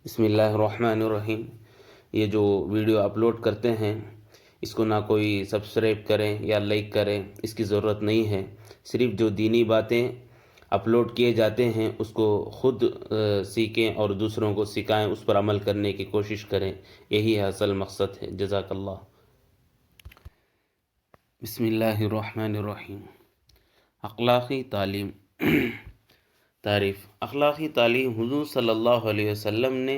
بسم اللہ الرحمن الرحیم۔ یہ جو ویڈیو اپلوڈ کرتے ہیں اس کو نہ کوئی سبسکرائب کریں یا لائک کریں، اس کی ضرورت نہیں ہے۔ صرف جو دینی باتیں اپلوڈ کیے جاتے ہیں اس کو خود سیکھیں اور دوسروں کو سکھائیں، اس پر عمل کرنے کی کوشش کریں، یہی اصل مقصد ہے۔ جزاک اللہ۔ بسم اللہ الرحمن الرحیم۔ اخلاقی تعلیم۔ تعریف۔ اخلاقی تعلیم حضور صلی اللہ علیہ وسلم نے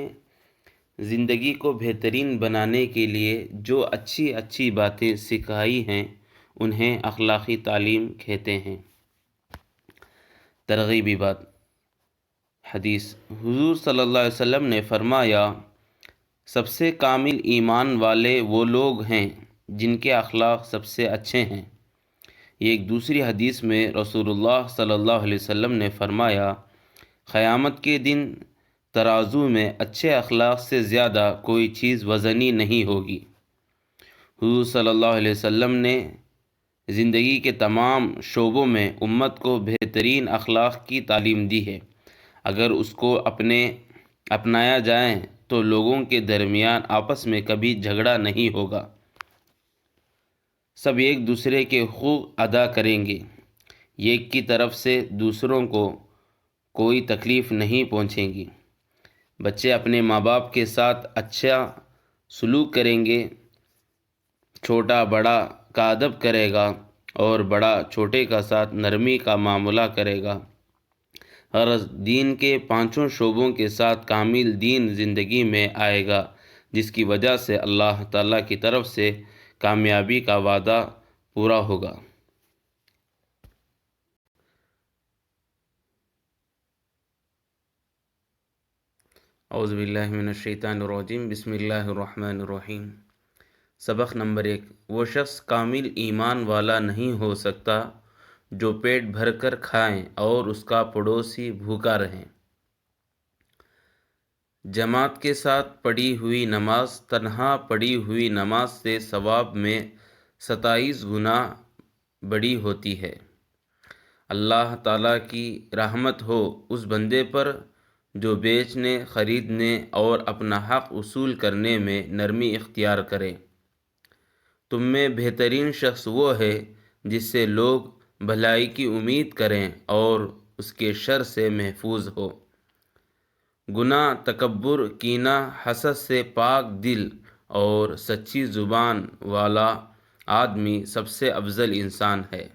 زندگی کو بہترین بنانے کے لیے جو اچھی باتیں سکھائی ہیں انہیں اخلاقی تعلیم کہتے ہیں۔ ترغیبی بات۔ حدیث۔ حضور صلی اللہ علیہ وسلم نے فرمایا، سب سے کامل ایمان والے وہ لوگ ہیں جن کے اخلاق سب سے اچھے ہیں۔ ایک دوسری حدیث میں رسول اللہ صلی اللہ علیہ وسلم نے فرمایا، قیامت کے دن ترازو میں اچھے اخلاق سے زیادہ کوئی چیز وزنی نہیں ہوگی۔ حضور صلی اللہ علیہ وسلم نے زندگی کے تمام شعبوں میں امت کو بہترین اخلاق کی تعلیم دی ہے۔ اگر اس کو اپنایا جائے تو لوگوں کے درمیان آپس میں کبھی جھگڑا نہیں ہوگا، سب ایک دوسرے کے حقوق ادا کریں گے، ایک کی طرف سے دوسروں کو کوئی تکلیف نہیں پہنچے گی۔ بچے اپنے ماں باپ کے ساتھ اچھا سلوک کریں گے، چھوٹا بڑا کا ادب کرے گا اور بڑا چھوٹے کا ساتھ نرمی کا معاملہ کرے گا۔ ہر دین کے پانچوں شعبوں کے ساتھ کامل دین زندگی میں آئے گا، جس کی وجہ سے اللہ تعالیٰ کی طرف سے کامیابی کا وعدہ پورا ہوگا۔ اعوذ باللہ من الشیطان الرجیم۔ بسم اللہ الرحمن الرحیم۔ سبق نمبر 1۔ وہ شخص کامل ایمان والا نہیں ہو سکتا جو پیٹ بھر کر کھائیں اور اس کا پڑوسی بھوکا رہے۔ جماعت کے ساتھ پڑھی ہوئی نماز تنہا پڑھی ہوئی نماز سے ثواب میں 27 گنا بڑی ہوتی ہے۔ اللہ تعالیٰ کی رحمت ہو اس بندے پر جو بیچنے، خریدنے اور اپنا حق وصول کرنے میں نرمی اختیار کرے۔ تم میں بہترین شخص وہ ہے جس سے لوگ بھلائی کی امید کریں اور اس کے شر سے محفوظ ہو۔ گناہ، تکبر، کینہ، حسد سے پاک دل اور سچی زبان والا آدمی سب سے افضل انسان ہے۔